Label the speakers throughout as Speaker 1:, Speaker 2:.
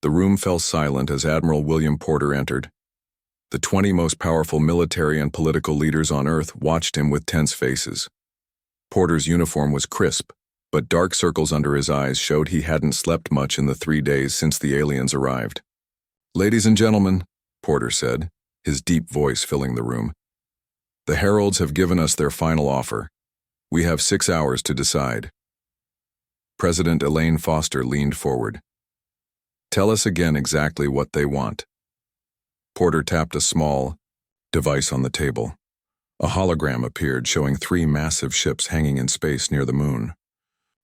Speaker 1: The room fell silent as Admiral William Porter entered. The 20 most powerful military and political leaders on Earth watched him with tense faces. Porter's uniform was crisp, but dark circles under his eyes showed he hadn't slept much in the 3 days since the aliens arrived. "Ladies and gentlemen," Porter said, his deep voice filling the room, "the Heralds have given us their final offer. We have 6 hours to decide." President Elaine Foster leaned forward. "Tell us again exactly what they want." Porter tapped a small device on the table. A hologram appeared showing 3 massive ships hanging in space near the moon.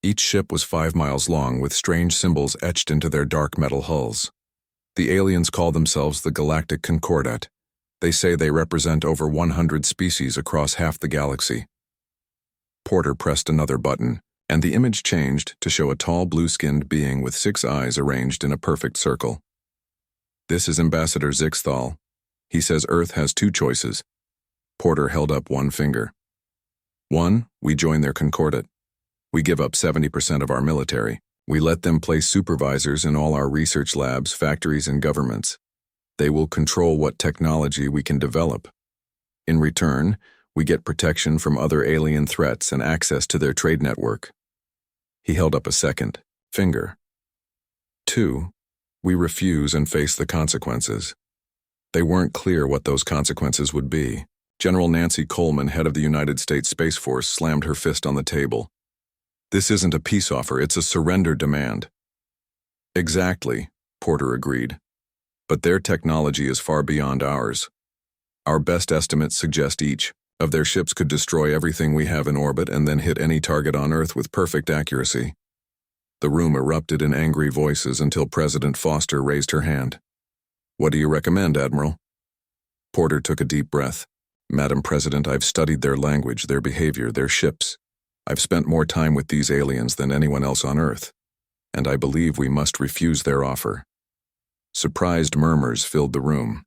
Speaker 1: Each ship was 5 miles long with strange symbols etched into their dark metal hulls. The aliens call themselves the Galactic Concordat. They say they represent over 100 species across half the galaxy. Porter pressed another button, and the image changed to show a tall blue-skinned being with 6 eyes arranged in a perfect circle. "This is Ambassador Zixthal. He says Earth has 2 choices." Porter held up one finger. "1, we join their Concordat. We give up 70% of our military. We let them place supervisors in all our research labs, factories, and governments. They will control what technology we can develop. In return, we get protection from other alien threats and access to their trade network." He held up a second finger. "2, we refuse and face the consequences." They weren't clear what those consequences would be. General Nancy Coleman, head of the United States Space Force, slammed her fist on the table. "This isn't a peace offer, it's a surrender demand." "Exactly," Porter agreed. "But their technology is far beyond ours. Our best estimates suggest each of their ships could destroy everything we have in orbit and then hit any target on Earth with perfect accuracy." The room erupted in angry voices until President Foster raised her hand. "What do you recommend, Admiral?" Porter took a deep breath. "Madam President, I've studied their language, their behavior, their ships. I've spent more time with these aliens than anyone else on Earth, and I believe we must refuse their offer." Surprised murmurs filled the room.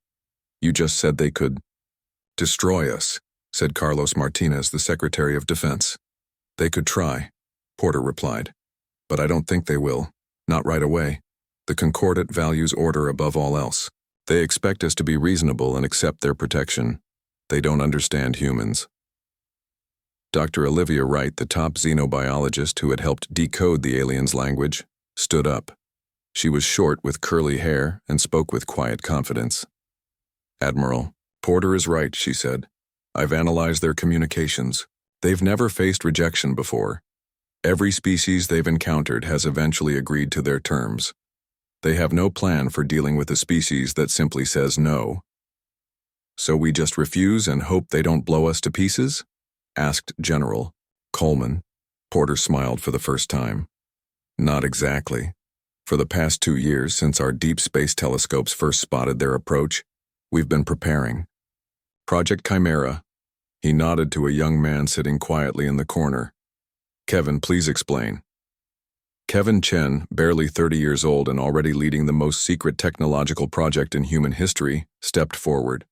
Speaker 1: "You just said they could destroy us," said Carlos Martinez, the Secretary of Defense. "They could try," Porter replied. "But I don't think they will. Not right away. The Concordat values order above all else. They expect us to be reasonable and accept their protection. They don't understand humans." Dr. Olivia Wright, the top xenobiologist who had helped decode the aliens' language, stood up. She was short with curly hair and spoke with quiet confidence. "Admiral, Porter is right," she said. "I've analyzed their communications. They've never faced rejection before. Every species they've encountered has eventually agreed to their terms. They have no plan for dealing with a species that simply says no." "So we just refuse and hope they don't blow us to pieces?" asked General Coleman. Porter smiled for the first time. "Not exactly. For the past 2 years, since our deep space telescopes first spotted their approach, we've been preparing. Project Chimera." He nodded to a young man sitting quietly in the corner. "Kevin, please explain." Kevin Chen, barely 30 years old and already leading the most secret technological project in human history, stepped forward.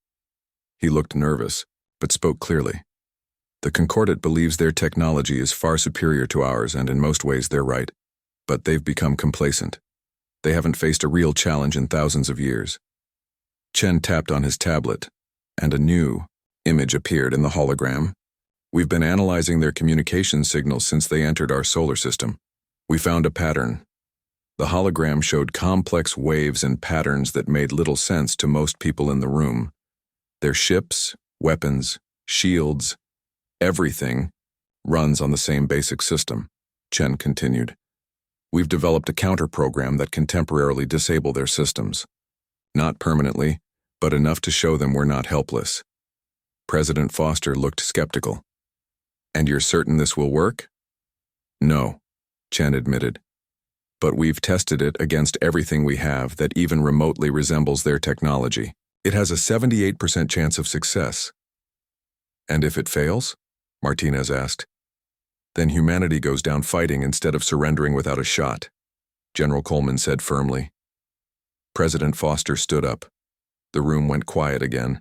Speaker 1: He looked nervous, but spoke clearly. "The Concordat believes their technology is far superior to ours, and in most ways they're right. But they've become complacent. They haven't faced a real challenge in thousands of years." Chen tapped on his tablet, and a new image appeared in the hologram. "We've been analyzing their communication signals since they entered our solar system. We found a pattern." The hologram showed complex waves and patterns that made little sense to most people in the room. Their ships, weapons, shields, everything runs on the same basic system, Chen continued. "We've developed a counter-program that can temporarily disable their systems. Not permanently, but enough to show them we're not helpless." President Foster looked skeptical. "And you're certain this will work?" "No," Chen admitted. "But we've tested it against everything we have that even remotely resembles their technology. It has a 78% chance of success." "And if it fails?" Martinez asked. "Then humanity goes down fighting instead of surrendering without a shot," General Coleman said firmly. President Foster stood up. The room went quiet again.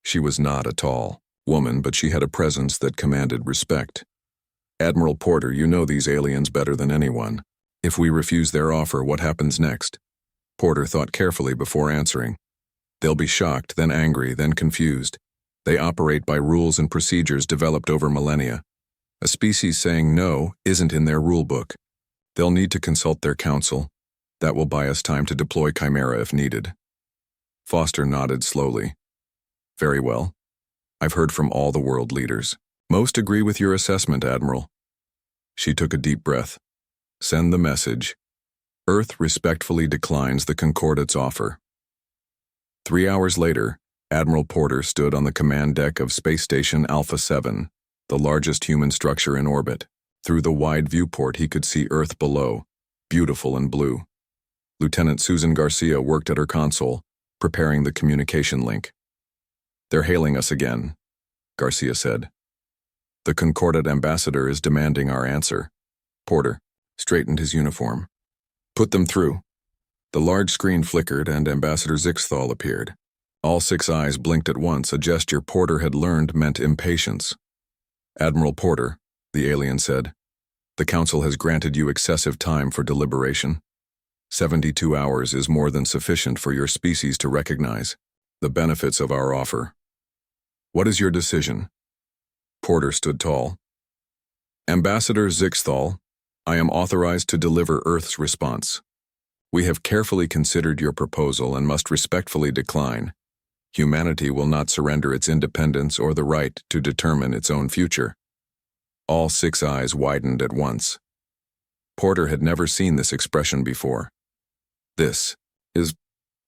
Speaker 1: She was not a tall woman, but she had a presence that commanded respect. "Admiral Porter, you know these aliens better than anyone. If we refuse their offer, what happens next?" Porter thought carefully before answering. They'll be shocked, then angry, then confused. They operate by rules and procedures developed over millennia. A species saying no isn't in their rule book. They'll need to consult their council. That will buy us time to deploy Chimera if needed. Foster nodded slowly. Very well. I've heard from all the world leaders. Most agree with your assessment, Admiral. She took a deep breath. Send the message. Earth respectfully declines the Concordate's offer. 3 hours later, Admiral Porter stood on the command deck of Space Station Alpha 7, the largest human structure in orbit. Through the wide viewport he could see Earth below, beautiful and blue. Lieutenant Susan Garcia worked at her console, preparing the communication link. They're hailing us again, Garcia said. The Concordate ambassador is demanding our answer. Porter straightened his uniform. Put them through. The large screen flickered and Ambassador Zixthal appeared. All 6 eyes blinked at once, a gesture Porter had learned meant impatience. Admiral Porter, the alien said, the Council has granted you excessive time for deliberation. 72 hours is more than sufficient for your species to recognize the benefits of our offer. What is your decision? Porter stood tall. Ambassador Zixthal, I am authorized to deliver Earth's response. We have carefully considered your proposal and must respectfully decline. Humanity will not surrender its independence or the right to determine its own future. All 6 eyes widened at once. Porter had never seen this expression before. This is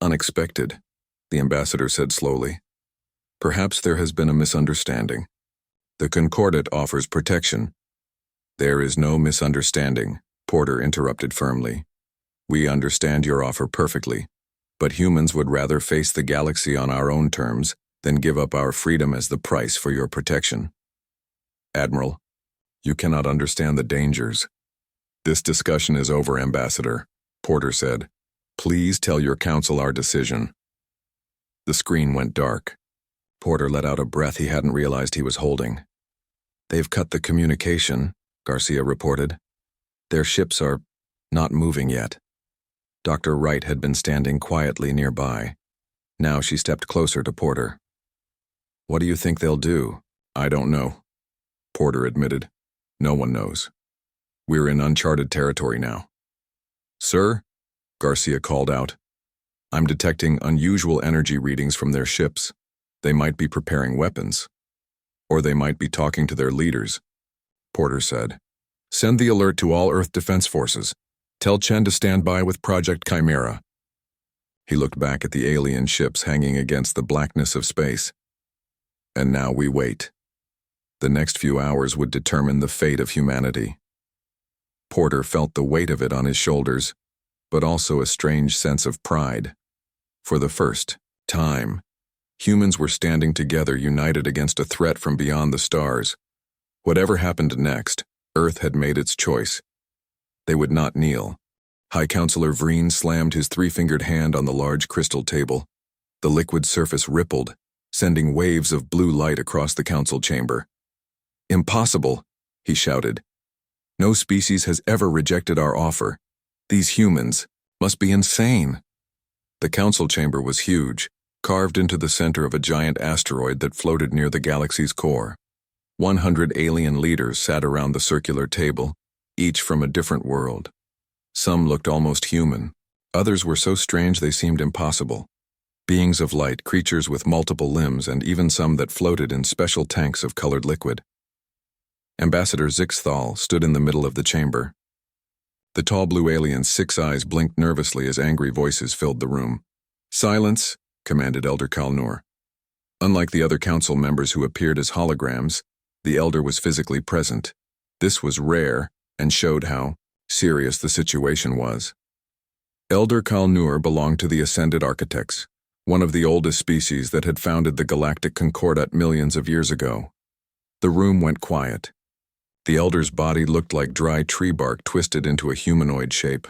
Speaker 1: unexpected, the ambassador said slowly. Perhaps there has been a misunderstanding. The Concordate offers protection. There is no misunderstanding, Porter interrupted firmly. We understand your offer perfectly, but humans would rather face the galaxy on our own terms than give up our freedom as the price for your protection. Admiral, you cannot understand the dangers. This discussion is over, Ambassador, Porter said. Please tell your council our decision. The screen went dark. Porter let out a breath he hadn't realized he was holding. They've cut the communication, Garcia reported. Their ships are not moving yet. Dr. Wright had been standing quietly nearby. Now she stepped closer to Porter. What do you think they'll do? I don't know, Porter admitted. No one knows. We're in uncharted territory now. Sir, Garcia called out. I'm detecting unusual energy readings from their ships. They might be preparing weapons. Or they might be talking to their leaders, Porter said. Send the alert to all Earth Defense Forces. Tell Chen to stand by with Project Chimera. He looked back at the alien ships hanging against the blackness of space. And now we wait. The next few hours would determine the fate of humanity. Porter felt the weight of it on his shoulders, but also a strange sense of pride. For the first time, humans were standing together, united against a threat from beyond the stars. Whatever happened next, Earth had made its choice. They would not kneel. High Counselor Vreen slammed his 3-fingered hand on the large crystal table. The liquid surface rippled, sending waves of blue light across the council chamber. Impossible, he shouted. No species has ever rejected our offer. These humans must be insane. The council chamber was huge, carved into the center of a giant asteroid that floated near the galaxy's core. 100 alien leaders sat around the circular table, each from a different world. Some looked almost human. Others were so strange they seemed impossible. Beings of light, creatures with multiple limbs, and even some that floated in special tanks of colored liquid. Ambassador Zixthal stood in the middle of the chamber. The tall blue alien's 6 eyes blinked nervously as angry voices filled the room. Silence, commanded Elder Kalnor. Unlike the other council members who appeared as holograms, the elder was physically present. This was rare and showed how serious the situation was. Elder Kalnur belonged to the Ascended Architects, one of the oldest species that had founded the Galactic Concordat millions of years ago. The room went quiet. The elder's body looked like dry tree bark twisted into a humanoid shape.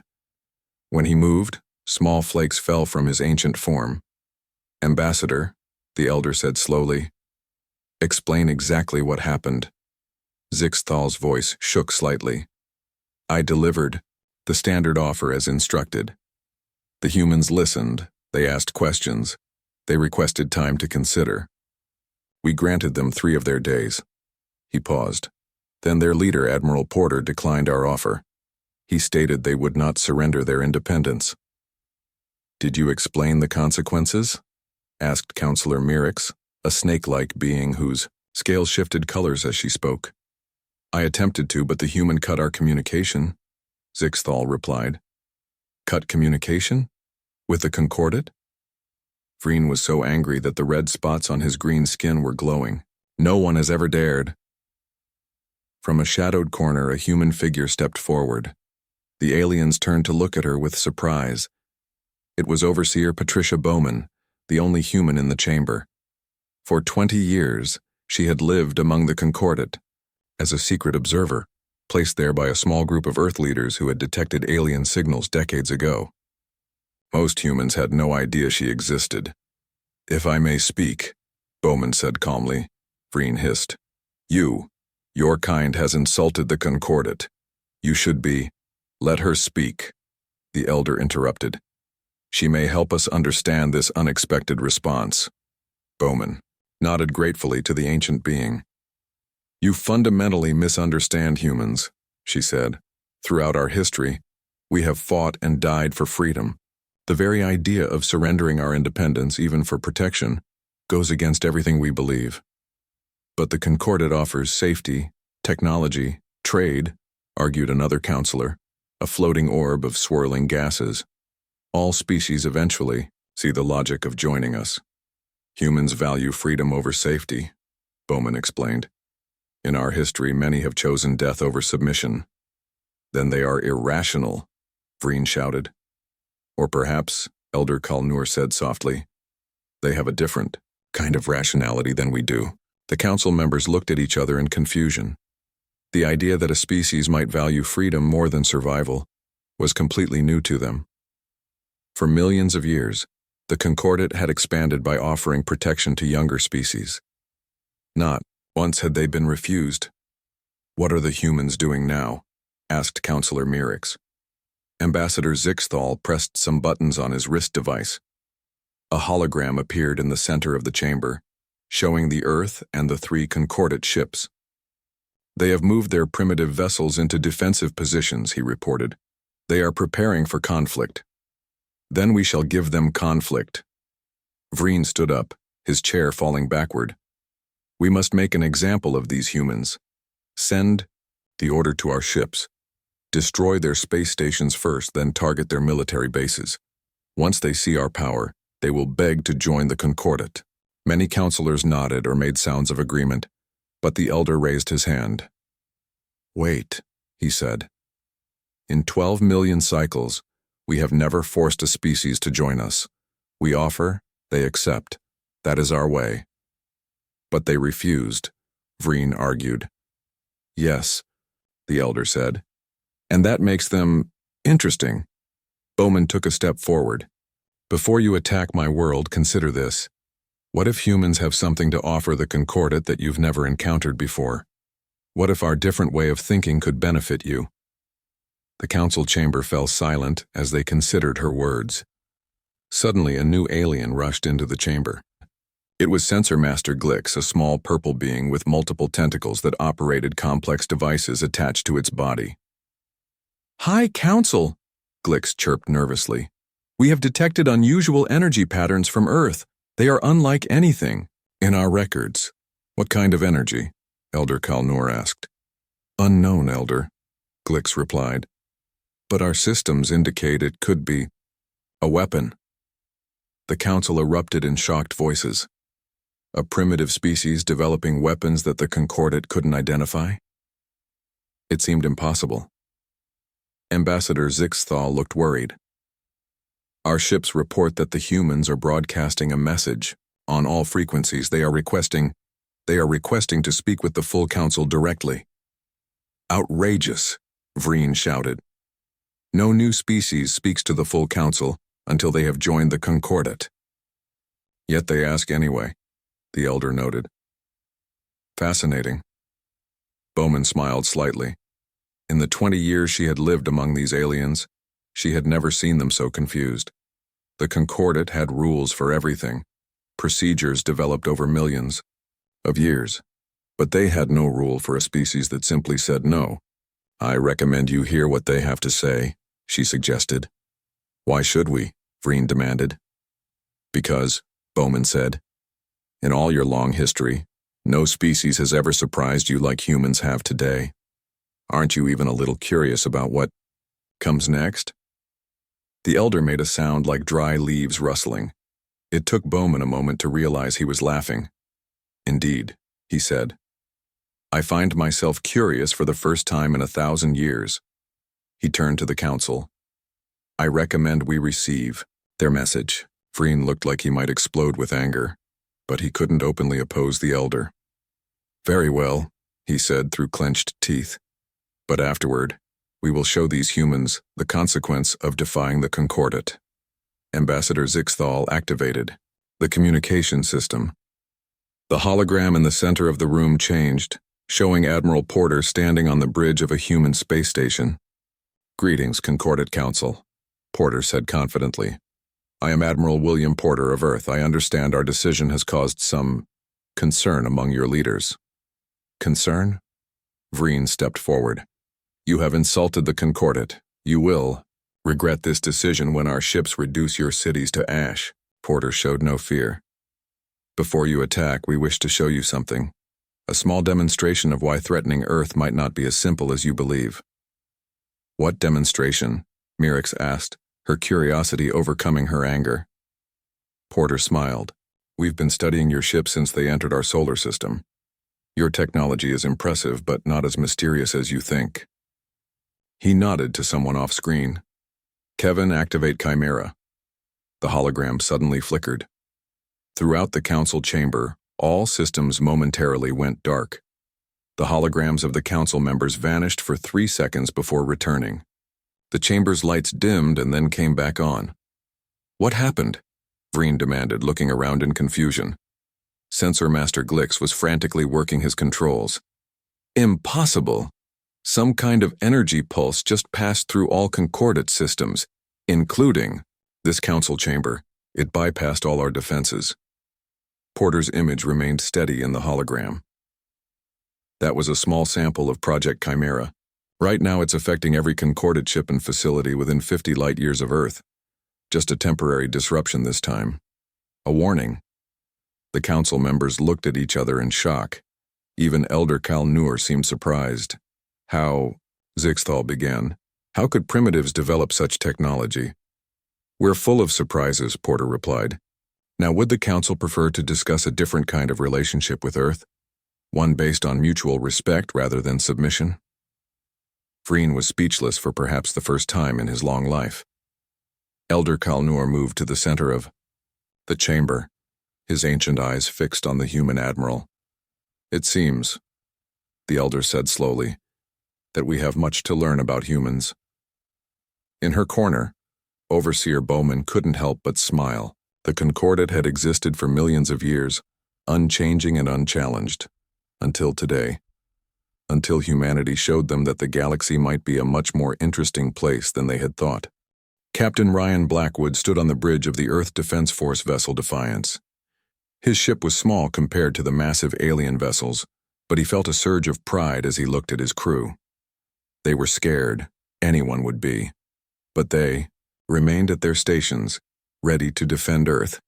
Speaker 1: When he moved, small flakes fell from his ancient form. Ambassador, the elder said slowly, explain exactly what happened. Zixthal's voice shook slightly. I delivered the standard offer as instructed. The humans listened, they asked questions, they requested time to consider. We granted them 3 of their days. He paused. Then their leader, Admiral Porter, declined our offer. He stated they would not surrender their independence. Did you explain the consequences? Asked Counselor Mirix, a snake-like being whose scales shifted colors as she spoke. I attempted to, but the human cut our communication, Zixthal replied. Cut communication? With the Concordat? Vreen was so angry that the red spots on his green skin were glowing. No one has ever dared. From a shadowed corner, a human figure stepped forward. The aliens turned to look at her with surprise. It was Overseer Patricia Bowman, the only human in the chamber. For 20 years, she had lived among the Concordat, as a secret observer, placed there by a small group of Earth leaders who had detected alien signals decades ago. Most humans had no idea she existed. If I may speak, Bowman said calmly. Vreen hissed. Your kind has insulted the Concordat. You should be. Let her speak. The elder interrupted. She may help us understand this unexpected response. Bowman nodded gratefully to the ancient being. You fundamentally misunderstand humans, she said. Throughout our history, we have fought and died for freedom. The very idea of surrendering our independence, even for protection, goes against everything we believe. But the Concordat offers safety, technology, trade, argued another counselor, a floating orb of swirling gases. All species eventually see the logic of joining us. Humans value freedom over safety, Bowman explained. In our history, many have chosen death over submission. Then they are irrational, Vreen shouted. Or perhaps, Elder Kalnur said softly, they have a different kind of rationality than we do. The council members looked at each other in confusion. The idea that a species might value freedom more than survival was completely new to them. For millions of years, the Concordat had expanded by offering protection to younger species. Not once had they been refused. What are the humans doing now? Asked Counselor Mirix. Ambassador Zixthal pressed some buttons on his wrist device. A hologram appeared in the center of the chamber, showing the Earth and the 3 Concordat ships. They have moved their primitive vessels into defensive positions, he reported. They are preparing for conflict. Then we shall give them conflict. Vreen stood up, his chair falling backward. We must make an example of these humans. Send the order to our ships. Destroy their space stations first, then target their military bases. Once they see our power, they will beg to join the Concordat. Many counselors nodded or made sounds of agreement, but the elder raised his hand. Wait, he said. In 12 million cycles, we have never forced a species to join us. We offer, they accept. That is our way. But they refused, Vreen argued. Yes, the elder said. And that makes them interesting. Bowman took a step forward. Before you attack my world, consider this. What if humans have something to offer the Concordat that you've never encountered before? What if our different way of thinking could benefit you? The council chamber fell silent as they considered her words. Suddenly, a new alien rushed into the chamber. It was Sensor Master Glix, a small purple being with multiple tentacles that operated complex devices attached to its body. High Council, Glix chirped nervously. We have detected unusual energy patterns from Earth. They are unlike anything in our records. What kind of energy? Elder Kalnur asked. Unknown, Elder, Glix replied. But our systems indicate it could be a weapon. The council erupted in shocked voices. A primitive species developing weapons that the Concordat couldn't identify? It seemed impossible. Ambassador Zixthal looked worried. Our ships report that the humans are broadcasting a message. On all frequencies, they are requesting to speak with the full council directly. Outrageous, Vreen shouted. No new species speaks to the full council until they have joined the Concordat. Yet they ask anyway, the elder noted. Fascinating. Bowman smiled slightly. In the 20 years she had lived among these aliens, she had never seen them so confused. The Concordat had rules for everything, procedures developed over millions of years. But they had no rule for a species that simply said no. "I recommend you hear what they have to say," she suggested. "Why should we?" Vreen demanded. "Because," Bowman said, "in all your long history, no species has ever surprised you like humans have today. Aren't you even a little curious about what comes next?" The elder made a sound like dry leaves rustling. It took Bowman a moment to realize he was laughing. "Indeed," he said. "I find myself curious for the first time in 1,000 years." He turned to the council. "I recommend we receive their message." Vreen looked like he might explode with anger, but he couldn't openly oppose the elder. "Very well," he said through clenched teeth. "But afterward, we will show these humans the consequence of defying the Concordat." Ambassador Zixthal activated the communication system. The hologram in the center of the room changed, showing Admiral Porter standing on the bridge of a human space station. "Greetings, Concordat Council," Porter said confidently. "I am Admiral William Porter of Earth. I understand our decision has caused some concern among your leaders." "Concern?" Vreen stepped forward. "You have insulted the Concordat. You will regret this decision when our ships reduce your cities to ash." Porter showed no fear. "Before you attack, we wish to show you something. A small demonstration of why threatening Earth might not be as simple as you believe." "What demonstration?" Mirix asked, her curiosity overcoming her anger. Porter smiled. "We've been studying your ship since they entered our solar system. Your technology is impressive, but not as mysterious as you think." He nodded to someone off-screen. "Kevin, activate Chimera." The hologram suddenly flickered. Throughout the council chamber, all systems momentarily went dark. The holograms of the council members vanished for 3 seconds before returning. The chamber's lights dimmed and then came back on. "What happened?" Vreen demanded, looking around in confusion. Sensor Master Glix was frantically working his controls. "Impossible! Some kind of energy pulse just passed through all Concordat systems, including this council chamber. It bypassed all our defenses." Porter's image remained steady in the hologram. "That was a small sample of Project Chimera. Right now it's affecting every Concordat ship and facility within 50 light-years of Earth. Just a temporary disruption this time. A warning." The council members looked at each other in shock. Even Elder Kal-Nur seemed surprised. "How?" Zixthal began. "How could primitives develop such technology?" "We're full of surprises," Porter replied. "Now, would the council prefer to discuss a different kind of relationship with Earth? One based on mutual respect rather than submission?" Vreen was speechless for perhaps the first time in his long life. Elder Kal-Nur moved to the center of the chamber, his ancient eyes fixed on the human admiral. "It seems," the elder said slowly, "that we have much to learn about humans." In her corner, Overseer Bowman couldn't help but smile. The Concordat had existed for millions of years, unchanging and unchallenged, until today. Until humanity showed them that the galaxy might be a much more interesting place than they had thought. Captain Ryan Blackwood stood on the bridge of the Earth Defense Force vessel Defiance. His ship was small compared to the massive alien vessels, but he felt a surge of pride as he looked at his crew. They were scared, anyone would be, but they remained at their stations, ready to defend Earth.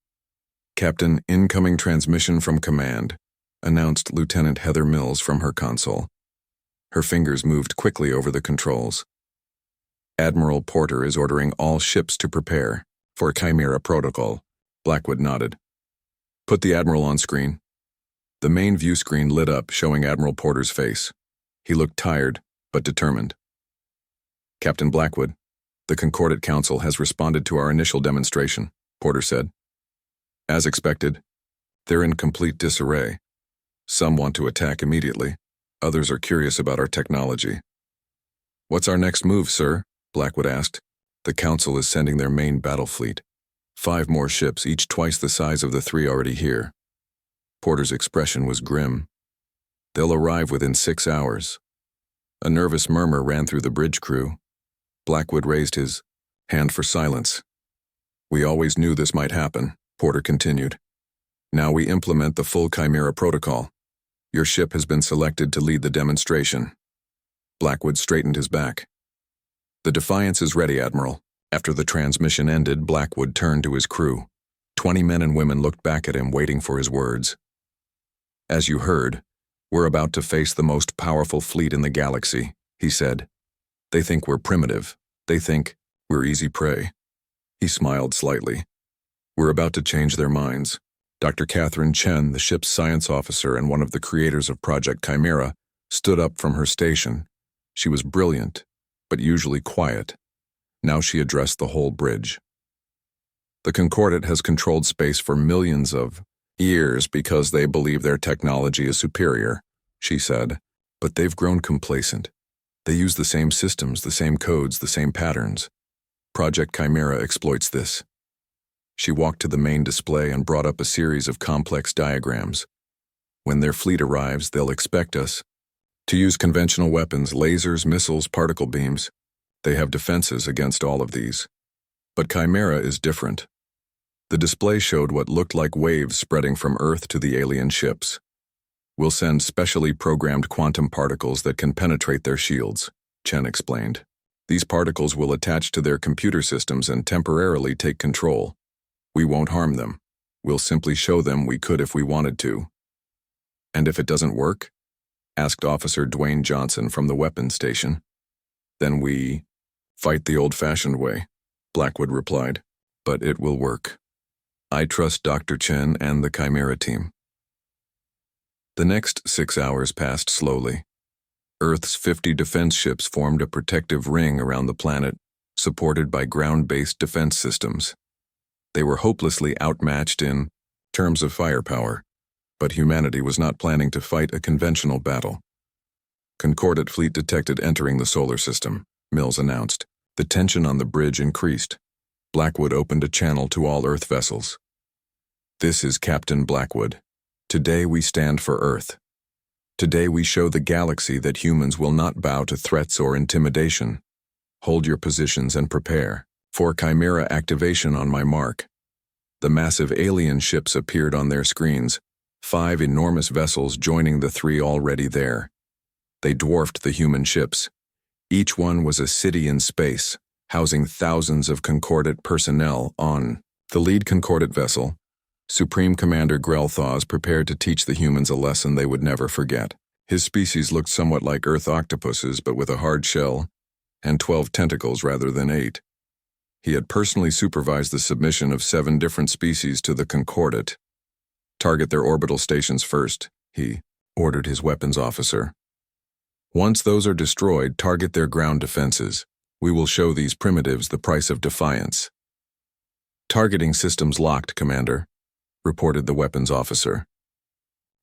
Speaker 1: "Captain, incoming transmission from command," announced Lieutenant Heather Mills from her console. Her fingers moved quickly over the controls. "Admiral Porter is ordering all ships to prepare for Chimera Protocol." Blackwood nodded. "Put the Admiral on screen." The main view screen lit up, showing Admiral Porter's face. He looked tired, but determined. "Captain Blackwood, the Concordat Council has responded to our initial demonstration," Porter said. "As expected, they're in complete disarray. Some want to attack immediately. Others are curious about our technology." "What's our next move, sir?" Blackwood asked. "The Council is sending their main battle fleet. 5 more ships, each twice the size of the 3 already here." Porter's expression was grim. "They'll arrive within 6 hours." A nervous murmur ran through the bridge crew. Blackwood raised his hand for silence. We always knew this might happen, Porter continued. Now we implement the full Chimera protocol. Your ship has been selected to lead the demonstration. Blackwood straightened his back. The Defiance is ready, Admiral. After the transmission ended, Blackwood turned to his crew. 20 men and women looked back at him, waiting for his words. As you heard, we're about to face the most powerful fleet in the galaxy, he said. They think we're primitive. They think we're easy prey. He smiled slightly. We're about to change their minds. Dr. Catherine Chen, the ship's science officer and one of the creators of Project Chimera, stood up from her station. She was brilliant, but usually quiet. Now she addressed the whole bridge. The Concordat has controlled space for millions of years because they believe their technology is superior, she said. But they've grown complacent. They use the same systems, the same codes, the same patterns. Project Chimera exploits this. She walked to the main display and brought up a series of complex diagrams. When their fleet arrives, they'll expect us to use conventional weapons, lasers, missiles, particle beams. They have defenses against all of these. But Chimera is different. The display showed what looked like waves spreading from Earth to the alien ships. We'll send specially programmed quantum particles that can penetrate their shields, Chen explained. These particles will attach to their computer systems and temporarily take control. We won't harm them. We'll simply show them we could if we wanted to. And if it doesn't work? Asked Officer Dwayne Johnson from the weapons station. Then we fight the old-fashioned way, Blackwood replied. But it will work. I trust Dr. Chen and the Chimera team. The next 6 hours passed slowly. Earth's 50 defense ships formed a protective ring around the planet, supported by ground-based defense systems. They were hopelessly outmatched in terms of firepower, but humanity was not planning to fight a conventional battle. Concordat fleet detected entering the solar system, Mills announced. The tension on the bridge increased. Blackwood opened a channel to all Earth vessels. This is Captain Blackwood. Today we stand for Earth. Today we show the galaxy that humans will not bow to threats or intimidation. Hold your positions and prepare for Chimera activation on my mark. The massive alien ships appeared on their screens, 5 enormous vessels joining the 3 already there. They dwarfed the human ships. Each one was a city in space, housing thousands of Concordat personnel on the lead Concordat vessel. Supreme Commander Grelthaz prepared to teach the humans a lesson they would never forget. His species looked somewhat like Earth octopuses, but with a hard shell and 12 tentacles rather than 8. He had personally supervised the submission of 7 different species to the Concordat. Target their orbital stations first, he ordered his weapons officer. Once those are destroyed, target their ground defenses. We will show these primitives the price of defiance. Targeting systems locked, Commander, reported the weapons officer.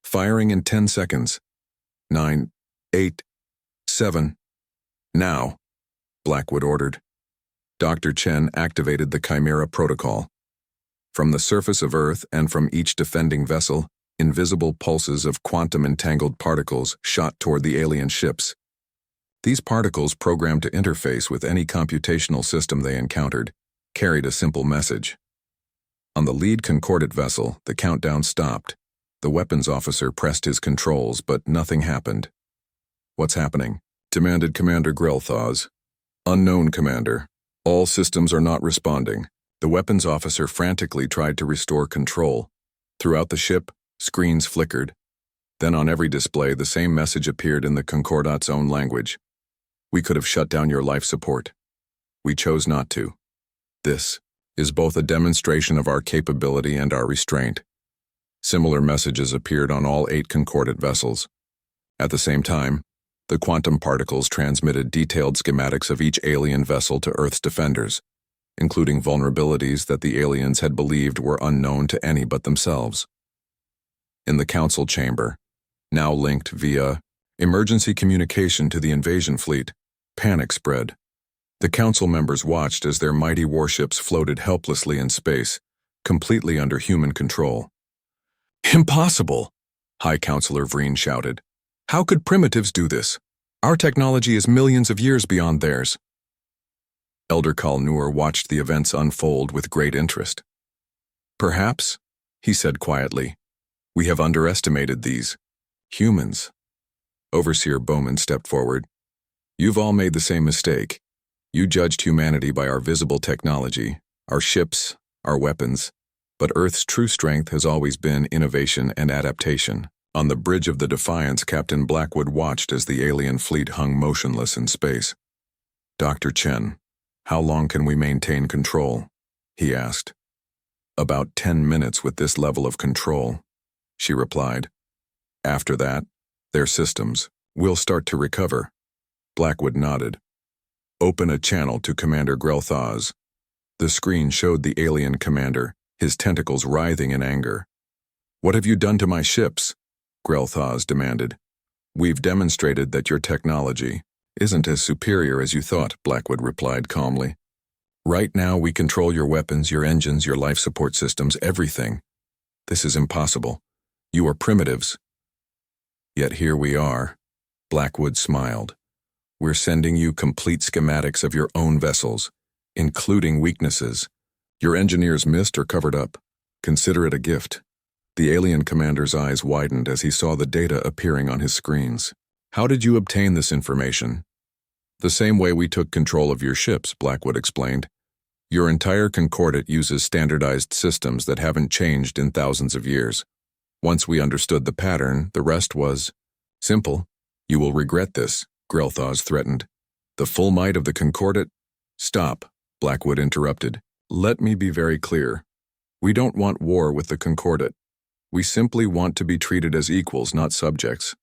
Speaker 1: Firing in 10 seconds. 9, 8, 7. Now, Blackwood ordered. Dr. Chen activated the Chimera protocol. From the surface of Earth and from each defending vessel, invisible pulses of quantum-entangled particles shot toward the alien ships. These particles, programmed to interface with any computational system they encountered, carried a simple message. On the lead Concordat vessel, the countdown stopped. The weapons officer pressed his controls, but nothing happened. What's happening? Demanded Commander Grelthaz. Unknown, Commander. All systems are not responding. The weapons officer frantically tried to restore control. Throughout the ship, screens flickered. Then on every display, the same message appeared in the Concordat's own language. We could have shut down your life support. We chose not to. This is both a demonstration of our capability and our restraint. Similar messages appeared on all 8 Concordat vessels. At the same time, the quantum particles transmitted detailed schematics of each alien vessel to Earth's defenders, including vulnerabilities that the aliens had believed were unknown to any but themselves. In the council chamber, now linked via emergency communication to the invasion fleet, panic spread. The council members watched as their mighty warships floated helplessly in space, completely under human control. Impossible! High Counselor Vreen shouted. How could primitives do this? Our technology is millions of years beyond theirs. Elder Kalnur watched the events unfold with great interest. Perhaps, he said quietly, we have underestimated these humans. Overseer Bowman stepped forward. You've all made the same mistake. You judged humanity by our visible technology, our ships, our weapons, but Earth's true strength has always been innovation and adaptation. On the bridge of the Defiance, Captain Blackwood watched as the alien fleet hung motionless in space. Dr. Chen, how long can we maintain control? He asked. About 10 minutes with this level of control, she replied. After that, their systems will start to recover. Blackwood nodded. Open a channel to Commander Grelthaz. The screen showed the alien commander, his tentacles writhing in anger. What have you done to my ships? Grelthaz demanded. We've demonstrated that your technology isn't as superior as you thought, Blackwood replied calmly. Right now we control your weapons, your engines, your life support systems, everything. This is impossible. You are primitives. Yet here we are. Blackwood smiled. We're sending you complete schematics of your own vessels, including weaknesses. Your engineers missed or covered up. Consider it a gift. The alien commander's eyes widened as he saw the data appearing on his screens. How did you obtain this information? The same way we took control of your ships, Blackwood explained. Your entire Concordat uses standardized systems that haven't changed in thousands of years. Once we understood the pattern, the rest was simple. You will regret this, Grelthaz threatened. The full might of the Concordat? Stop, Blackwood interrupted. Let me be very clear. We don't want war with the Concordat. We simply want to be treated as equals, not subjects.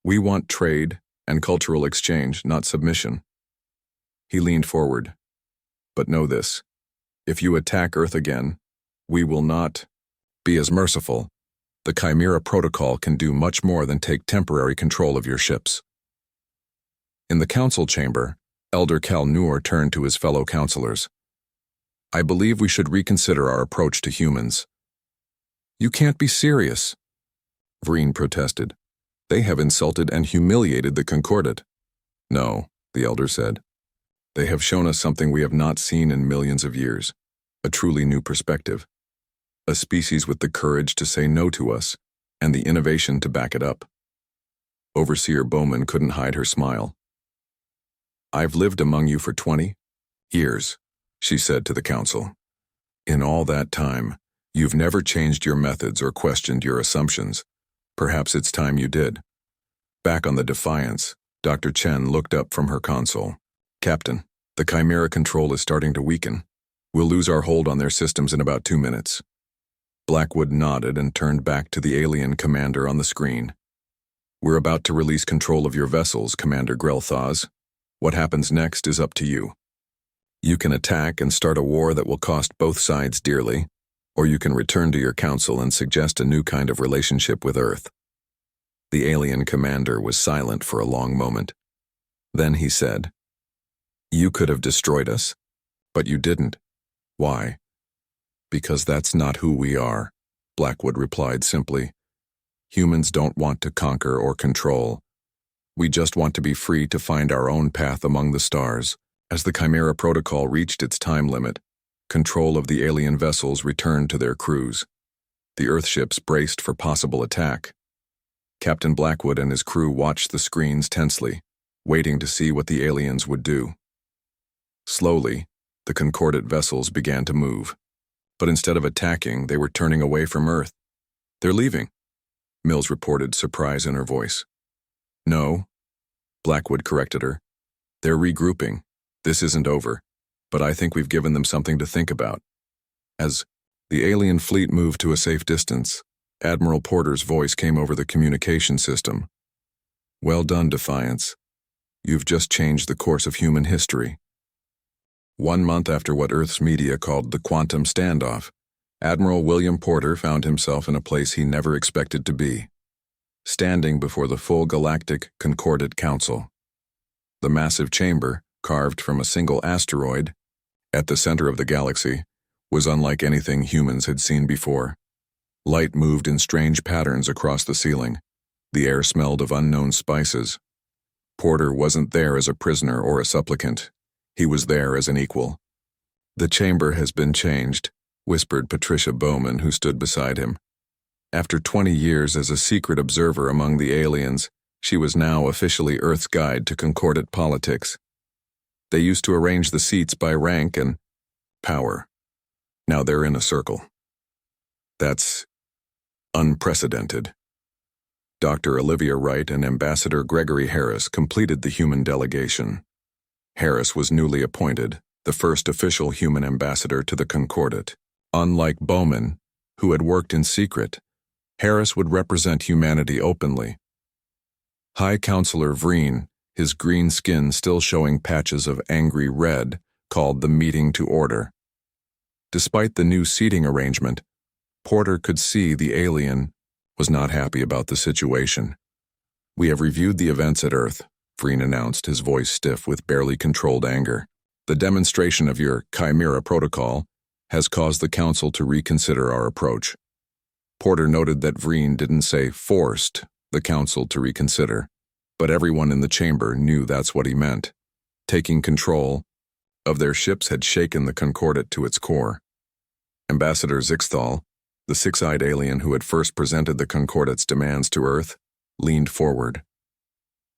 Speaker 1: We want trade and cultural exchange, not submission. He leaned forward. But know this. If you attack Earth again, we will not be as merciful. The Chimera Protocol can do much more than take temporary control of your ships. In the council chamber, Elder Kalnur turned to his fellow counselors. I believe we should reconsider our approach to humans. You can't be serious, Vreen protested. They have insulted and humiliated the Concordat. No, the elder said. They have shown us something we have not seen in millions of years, a truly new perspective. A species with the courage to say no to us, and the innovation to back it up. Overseer Bowman couldn't hide her smile. I've lived among you for 20 years, she said to the council. In all that time, you've never changed your methods or questioned your assumptions. Perhaps it's time you did. Back on the Defiance, Dr. Chen looked up from her console. Captain, the Chimera control is starting to weaken. We'll lose our hold on their systems in about 2 minutes. Blackwood nodded and turned back to the alien commander on the screen. We're about to release control of your vessels, Commander Grelthaz. What happens next is up to you. You can attack and start a war that will cost both sides dearly, or you can return to your council and suggest a new kind of relationship with Earth. The alien commander was silent for a long moment. Then he said, You could have destroyed us, but you didn't. Why? Because that's not who we are, Blackwood replied simply. Humans don't want to conquer or control. We just want to be free to find our own path among the stars. As the Chimera Protocol reached its time limit, control of the alien vessels returned to their crews. The Earthships braced for possible attack. Captain Blackwood and his crew watched the screens tensely, waiting to see what the aliens would do. Slowly, the Concordat vessels began to move. But instead of attacking, they were turning away from Earth. They're leaving, Mills reported, surprise in her voice. No, Blackwood corrected her. They're regrouping. This isn't over, but I think we've given them something to think about. As the alien fleet moved to a safe distance, Admiral Porter's voice came over the communication system. Well done, Defiance. You've just changed the course of human history. 1 month after what Earth's media called the quantum standoff, Admiral William Porter found himself in a place he never expected to be, standing before the full galactic Concordat Council. The massive chamber, carved from a single asteroid, at the center of the galaxy, was unlike anything humans had seen before. Light moved in strange patterns across the ceiling. The air smelled of unknown spices. Porter wasn't there as a prisoner or a supplicant. He was there as an equal. "The chamber has been changed," whispered Patricia Bowman, who stood beside him. After 20 years as a secret observer among the aliens, she was now officially Earth's guide to concordant politics. They used to arrange the seats by rank and power. Now they're in a circle. That's unprecedented. Dr. Olivia Wright and Ambassador Gregory Harris completed the human delegation. Harris was newly appointed, the first official human ambassador to the Concordat. Unlike Bowman, who had worked in secret, Harris would represent humanity openly. High Counselor Vreen, his green skin still showing patches of angry red, called the meeting to order. Despite the new seating arrangement, Porter could see the alien was not happy about the situation. "We have reviewed the events at Earth," Vreen announced, his voice stiff with barely controlled anger. "The demonstration of your Chimera protocol has caused the Council to reconsider our approach." Porter noted that Vreen didn't say forced the Council to reconsider, but everyone in the chamber knew that's what he meant. Taking control of their ships had shaken the Concordat to its core. Ambassador Zixthal, the six-eyed alien who had first presented the Concordat's demands to Earth, leaned forward.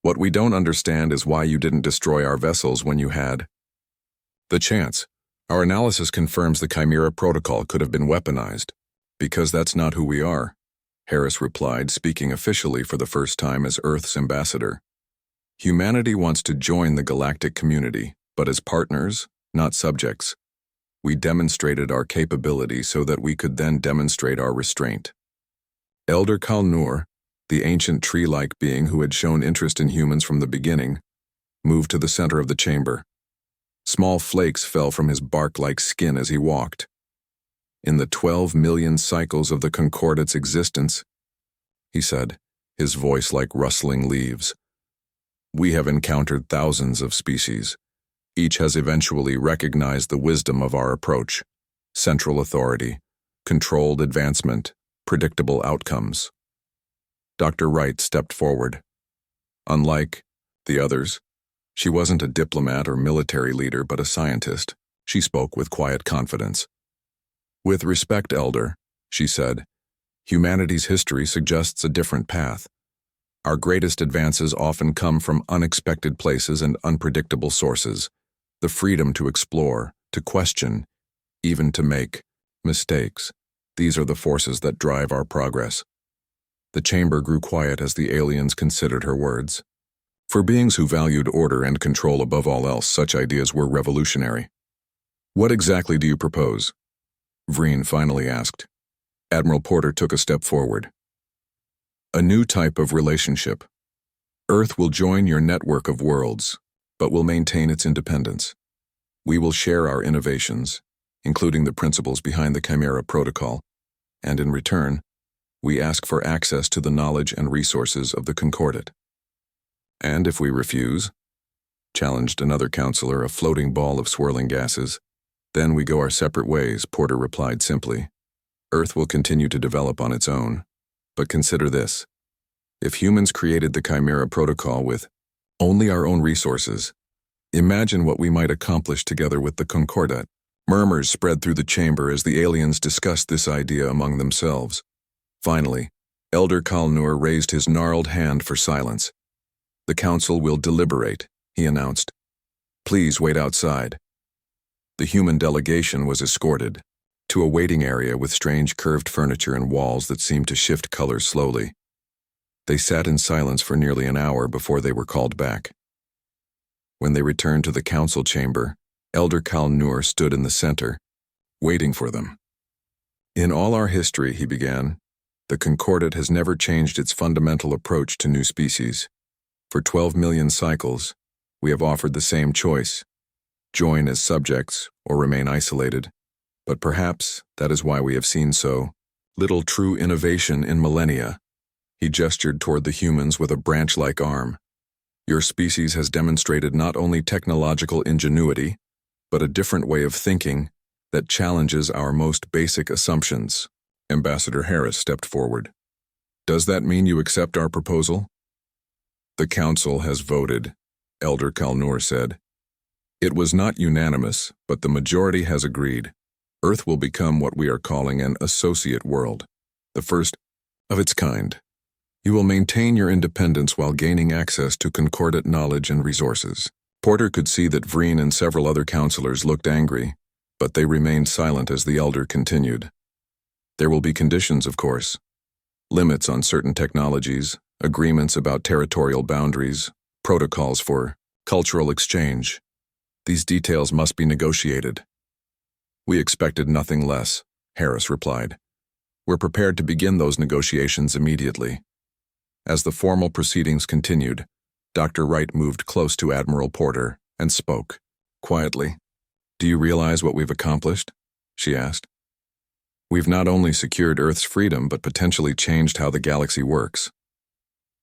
Speaker 1: "What we don't understand is why you didn't destroy our vessels when you had the chance. Our analysis confirms the Chimera protocol could have been weaponized. Because that's not who we are," Harris replied, speaking officially for the first time as Earth's ambassador. "Humanity wants to join the galactic community, but as partners, not subjects. We demonstrated our capability so that we could then demonstrate our restraint." Elder Kalnur, the ancient tree-like being who had shown interest in humans from the beginning, moved to the center of the chamber. Small flakes fell from his bark-like skin as he walked. "In the 12 million cycles of the Concordat's existence," he said, his voice like rustling leaves, "we have encountered thousands of species. Each has eventually recognized the wisdom of our approach: central authority, controlled advancement, predictable outcomes." Dr. Wright stepped forward. Unlike the others, she wasn't a diplomat or military leader but a scientist. She spoke with quiet confidence. "With respect, Elder," she said, "humanity's history suggests a different path. Our greatest advances often come from unexpected places and unpredictable sources. The freedom to explore, to question, even to make mistakes. These are the forces that drive our progress." The chamber grew quiet as the aliens considered her words. For beings who valued order and control above all else, such ideas were revolutionary. "What exactly do you propose?" Vreen finally asked. Admiral Porter took a step forward. "A new type of relationship. Earth will join your network of worlds, but will maintain its independence. We will share our innovations, including the principles behind the Chimera Protocol, and in return, we ask for access to the knowledge and resources of the Concordat." "And if we refuse?" challenged another counselor, a floating ball of swirling gases. "Then we go our separate ways," Porter replied simply. "Earth will continue to develop on its own. But consider this. If humans created the Chimera Protocol with only our own resources, imagine what we might accomplish together with the Concordat." Murmurs spread through the chamber as the aliens discussed this idea among themselves. Finally, Elder Kalnur raised his gnarled hand for silence. "The council will deliberate," he announced. "Please wait outside." The human delegation was escorted to a waiting area with strange curved furniture and walls that seemed to shift colors slowly. They sat in silence for nearly an hour before they were called back. When they returned to the council chamber, Elder Kalnur stood in the center, waiting for them. "In all our history," he began, "the Concordat has never changed its fundamental approach to new species. For 12 million cycles, we have offered the same choice: join as subjects or remain isolated. But perhaps that is why we have seen so little true innovation in millennia." He gestured toward the humans with a branch-like arm. "Your species has demonstrated not only technological ingenuity, but a different way of thinking that challenges our most basic assumptions." Ambassador Harris stepped forward. "Does that mean you accept our proposal?" "The council has voted," Elder Kalnur said. It was not unanimous, but the majority has agreed. Earth will become what we are calling an associate world, the first of its kind. You will maintain your independence while gaining access to concordant knowledge and resources. Porter could see that Vreen and several other counselors looked angry, but they remained silent as the elder continued. There will be conditions, of course. Limits on certain technologies, agreements about territorial boundaries, protocols for cultural exchange. These details must be negotiated. We expected nothing less, Harris replied. We're prepared to begin those negotiations immediately. As the formal proceedings continued, Dr. Wright moved close to Admiral Porter and spoke, quietly. Do you realize what we've accomplished? She asked. We've not only secured Earth's freedom, but potentially changed how the galaxy works.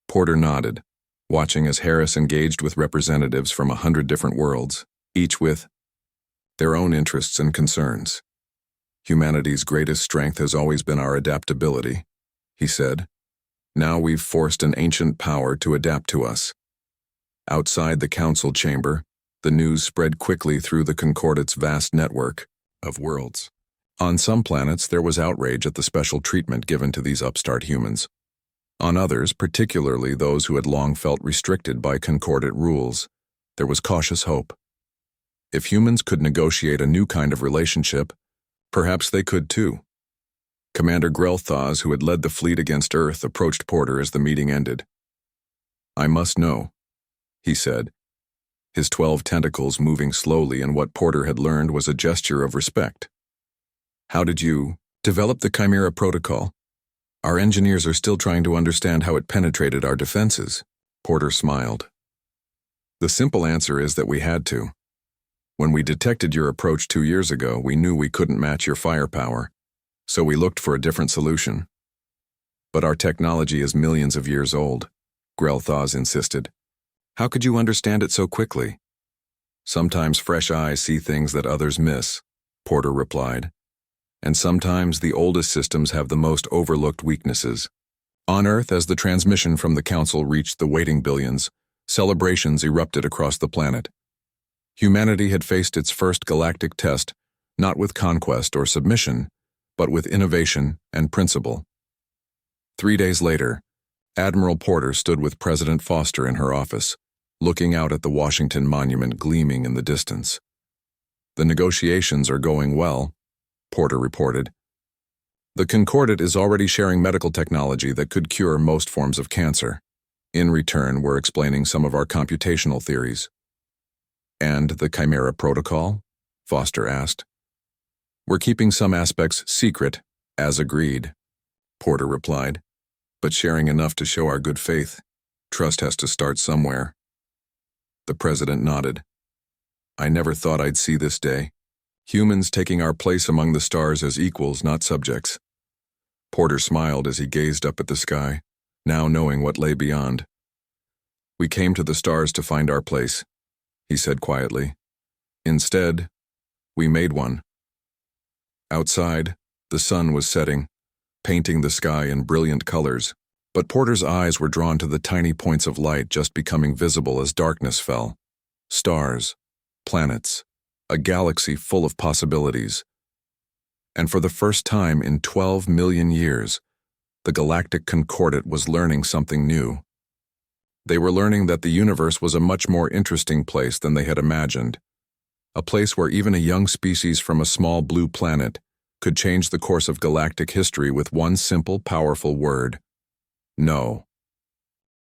Speaker 1: Porter nodded, watching as Harris engaged with representatives from 100 different worlds, each with their own interests and concerns. Humanity's greatest strength has always been our adaptability, he said. Now we've forced an ancient power to adapt to us. Outside the council chamber, the news spread quickly through the Concordate's vast network of worlds. On some planets, there was outrage at the special treatment given to these upstart humans. On others, particularly those who had long felt restricted by Concordate rules, there was cautious hope. If humans could negotiate a new kind of relationship, perhaps they could too. Commander Grelthaz, who had led the fleet against Earth, approached Porter as the meeting ended. I must know, he said, his 12 tentacles moving slowly, and what Porter had learned was a gesture of respect. How did you develop the Chimera Protocol? Our engineers are still trying to understand how it penetrated our defenses. Porter smiled. The simple answer is that we had to. When we detected your approach 2 years ago, we knew we couldn't match your firepower, so we looked for a different solution. But our technology is millions of years old, Grelthaz insisted. How could you understand it so quickly? Sometimes fresh eyes see things that others miss, Porter replied. And sometimes the oldest systems have the most overlooked weaknesses. On Earth, as the transmission from the Council reached the waiting billions, celebrations erupted across the planet. Humanity had faced its first galactic test, not with conquest or submission, but with innovation and principle. 3 days later, Admiral Porter stood with President Foster in her office, looking out at the Washington Monument gleaming in the distance. The negotiations are going well, Porter reported. The Concordate is already sharing medical technology that could cure most forms of cancer. In return, we're explaining some of our computational theories. And the Chimera Protocol? Foster asked. We're keeping some aspects secret, as agreed, Porter replied, but sharing enough to show our good faith. Trust has to start somewhere. The president nodded. I never thought I'd see this day. Humans taking our place among the stars as equals, not subjects. Porter smiled as he gazed up at the sky, now knowing what lay beyond. We came to the stars to find our place, he said quietly. Instead, we made one. Outside, the sun was setting, painting the sky in brilliant colors, but Porter's eyes were drawn to the tiny points of light just becoming visible as darkness fell. Stars, planets, a galaxy full of possibilities. And for the first time in 12 million years, the Galactic Concordate was learning something new. They were learning that the universe was a much more interesting place than they had imagined, a place where even a young species from a small blue planet could change the course of galactic history with one simple, powerful word: no.